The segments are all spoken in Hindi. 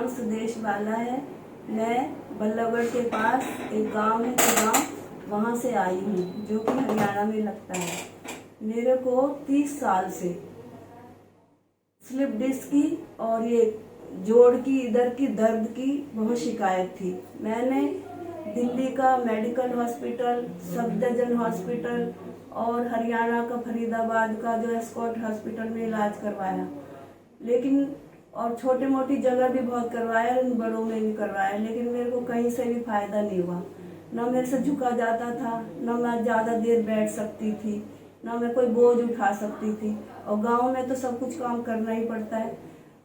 नाम सुदेश बाला है। मैं बल्लभगढ़ के पास एक गांव है गांव, वहाँ से आई हूँ जो कि हरियाणा में लगता है। मेरे को 30 साल से स्लिप डिस्क की और ये जोड़ की इधर की दर्द की बहुत शिकायत थी। मैंने दिल्ली का मेडिकल हॉस्पिटल, सफदरजंग हॉस्पिटल और हरियाणा का फरीदाबाद का जो एस्कॉट हॉस्पिटल में इलाज करवाया, लेकिन और छोटे मोटी जगह भी बहुत करवाया, उन बड़ों में भी करवाया, लेकिन मेरे को कहीं से भी फायदा नहीं हुआ। ना मेरे से झुका जाता था, ना मैं ज़्यादा देर बैठ सकती थी, ना मैं कोई बोझ उठा सकती थी। और गांव में तो सब कुछ काम करना ही पड़ता है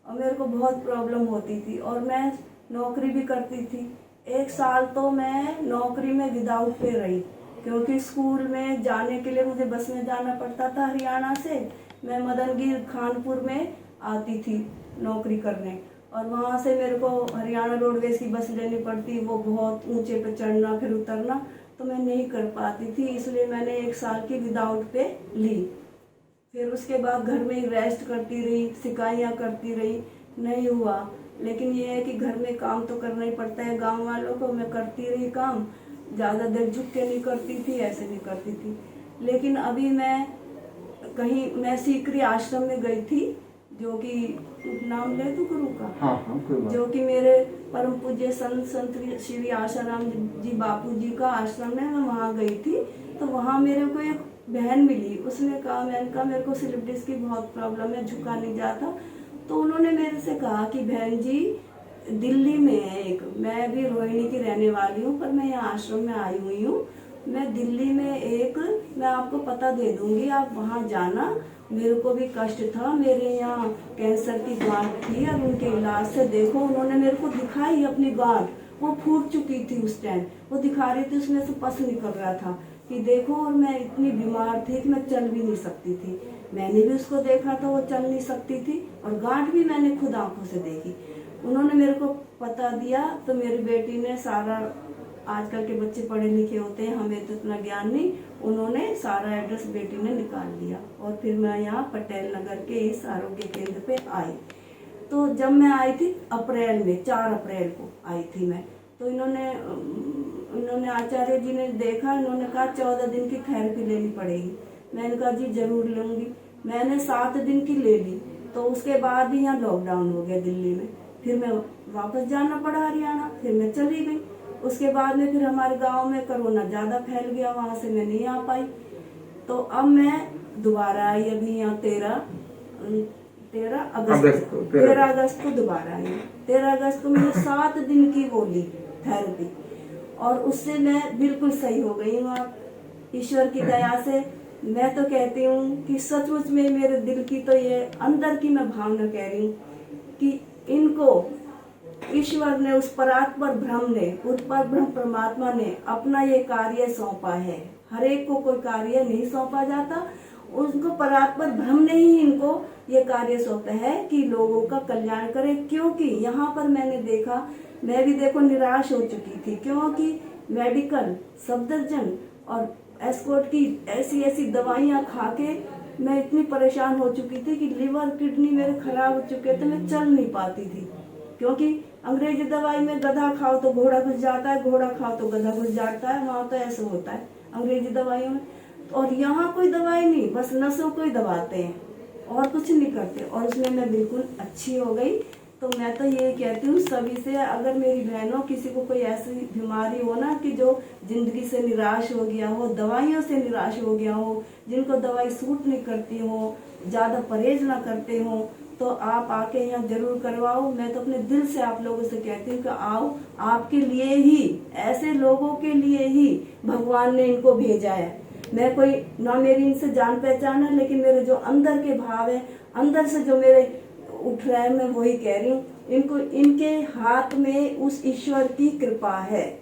और मेरे को बहुत प्रॉब्लम होती थी। और मैं नौकरी भी करती थी। 1 साल तो मैं नौकरी में विदाउट पे रही, क्योंकि स्कूल में जाने के लिए मुझे बस में जाना पड़ता था हरियाणा से। मैं मदनगीर खानपुर में आती थी नौकरी करने, और वहाँ से मेरे को हरियाणा रोडवेज की बस लेनी पड़ती। वो बहुत ऊंचे पे चढ़ना फिर उतरना, तो मैं नहीं कर पाती थी, इसलिए मैंने 1 साल की विदाउट पे ली। फिर उसके बाद घर में ही रेस्ट करती रही, सिकाइयाँ करती रही, नहीं हुआ। लेकिन ये है कि घर में काम तो करना ही पड़ता है गांव वालों को। मैं करती रही काम, ज़्यादा देर झुक के नहीं करती थी, ऐसे नहीं करती थी। लेकिन अभी मैं सीकरी आश्रम में गई थी, जो कि नाम ले तो गुरु का, हाँ, जो कि मेरे परम पूज्य संत श्री आशाराम जी बापू जी का आश्रम है। मैं वहाँ गई थी, तो वहाँ मेरे को एक बहन मिली। उसने कहा, मैंने कहा मेरे को स्लिप डिस्क की बहुत प्रॉब्लम है, झुका नहीं जाता। तो उन्होंने मेरे से कहा कि बहन जी, दिल्ली में है एक, मैं भी रोहिणी की रहने वाली हूँ, पर मैं यहाँ आश्रम में आई हुई हूँ। मैं दिल्ली में मैं आपको पता दे दूंगी, आप वहाँ जाना। मेरे को भी कष्ट था, मेरे यहाँ कैंसर की गांठ थी और उनके इलाज से देखो, उन्होंने मेरे को दिखाई अपनी गांठ, वो फूट चुकी थी उस टाइम। वो दिखा रही थी, उसमें से पस निकल रहा था कि देखो। और मैं इतनी बीमार थी कि मैं चल भी नहीं सकती थी। मैंने भी उसको देखा था, वो चल नहीं सकती थी, और गांठ भी मैंने खुद आंखों से देखी। उन्होंने मेरे को पता दिया, तो मेरी बेटी ने सारा, आजकल के बच्चे पढ़े लिखे होते हैं, हमें तो इतना ज्ञान नहीं, उन्होंने सारा एड्रेस बेटी ने निकाल लिया। और फिर मैं यहाँ पटेल नगर के इस आरोग्य केंद्र पे आई। तो जब मैं आई थी अप्रैल में, 4 अप्रैल को आई थी मैं, तो इन्होंने आचार्य जी ने देखा, इन्होंने कहा 14 दिन की थेरेपी लेनी पड़ेगी। मैंने कहा जी जरूर लूंगी। मैंने 7 दिन की ले ली, तो उसके बाद ही यहाँ लॉकडाउन हो गया दिल्ली में। फिर मैं वापस जाना पड़ा हरियाणा, फिर मैं चली गई। उसके बाद में फिर हमारे गांव में कोरोना ज़्यादा फैल गया, वहाँ से मैं नहीं आ पाई। तो अब मैं दोबारा आई, अभी यहाँ 13 अगस्त को दोबारा आई। 13 अगस्त को मैंने 7 दिन की वो ली थेरेपी, और उससे मैं बिल्कुल सही हो गई हूँ। आप ईश्वर की दया से मैं तो कहती हूँ कि सचमुच में मेरे दिल की तो ये अंदर की मैं भावना कह रही हूँ कि इनको ईश्वर ने, उस परात्पर ब्रह्म ने, उस पर ब्रह्म परमात्मा ने अपना ये कार्य सौंपा है। हर एक को कोई कार्य नहीं सौंपा जाता, उनको परात्पर ब्रह्म ने ही इनको ये कार्य सौंपा है कि लोगों का कल्याण करे। क्योंकि यहाँ पर मैंने देखा, मैं भी देखो निराश हो चुकी थी, क्योंकि मेडिकल, सफदरजंग और एस्कॉट की ऐसी दवाइयाँ खा के मैं इतनी परेशान हो चुकी थी कि लिवर किडनी मेरे खराब हो चुके थे, मैं चल नहीं पाती थी। क्योंकि अंग्रेजी दवाई में गधा खाओ तो घोड़ा घुस जाता है, घोड़ा खाओ तो गधा घुस जाता है, वहाँ तो ऐसा होता है अंग्रेजी दवाइयों में। और यहाँ कोई दवाई नहीं, बस नसों को ही दबाते हैं और कुछ नहीं करते। और उसमें मैं बिल्कुल अच्छी हो गई। तो मैं तो ये कहती हूँ सभी से, अगर मेरी बहनों किसी को कोई ऐसी बीमारी हो ना कि जो जिंदगी से निराश हो गया हो, दवाइयों से निराश हो गया हो, जिनको दवाई सूट नहीं करती हो, ज़्यादा परहेज ना करते हो, तो आप आके यहाँ जरूर करवाओ। मैं तो अपने दिल से आप लोगों से कहती हूँ कि आओ, आपके लिए ही, ऐसे लोगों के लिए ही भगवान ने इनको भेजा है। मैं कोई ना, मेरी इनसे जान पहचान है, लेकिन मेरे जो अंदर के भाव है, अंदर से जो मेरे उठ रहा है, मैं वही कह रही हूँ। इनको, इनके हाथ में उस ईश्वर की कृपा है,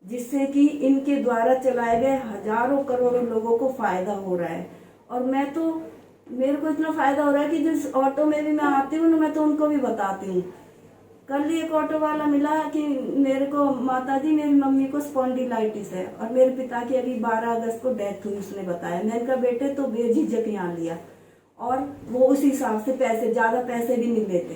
जिससे कि इनके द्वारा चलाए गए हजारों करोड़ों लोगों को फायदा हो रहा है। और मेरे को इतना फायदा हो रहा है कि जिस ऑटो में भी मैं आती हूँ ना, मैं तो उनको भी बताती हूँ। कल ही एक ऑटो वाला मिला कि मेरे को, माता जी मेरी मम्मी को स्पॉन्डिलाइटिस है और मेरे पिता की अभी 12 अगस्त को डेथ हुई, उसने बताया। मैंने कहा बेटे तो बेझिझक यहाँ लिया, और वो उस हिसाब से पैसे, ज़्यादा पैसे भी नहीं लेते,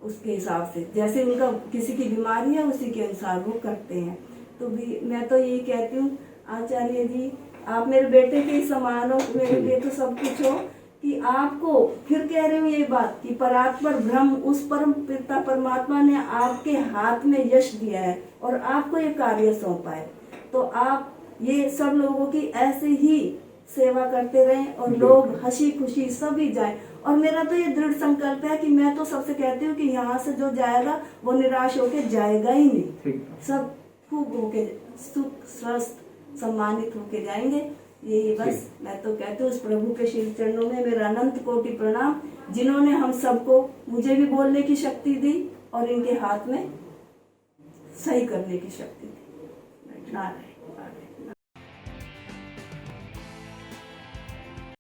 उसके हिसाब से, जैसे उनका किसी की बीमारी है उसी के अनुसार वो करते हैं। तो भी मैं तो यही कहती हूँ आचार्य जी, आप मेरे बेटे के ही समान हो, मेरे लिए तो सब कुछ हो, कि आपको फिर कह रही हूँ ये बात कि परात्पर ब्रह्म उस परम पिता परमात्मा ने आपके हाथ में यश दिया है और आपको ये कार्य सौंपा है। तो आप ये सब लोगों की ऐसे ही सेवा करते रहें और लोग हंसी खुशी सभी जाए। और मेरा तो ये दृढ़ संकल्प है कि मैं तो सबसे कहती हूँ कि यहाँ से जो जाएगा वो निराश होके जाएगा ही नहीं, सब खूब होके सुख स्वस्थ सम्मानित होके जाएंगे। यही बस मैं तो कहती हूँ उस प्रभु के श्री चरणों में मेरा अनंत कोटि प्रणाम, जिन्होंने हम सबको, मुझे भी बोलने की शक्ति दी और इनके हाथ में सही करने की शक्ति दी। नारायण।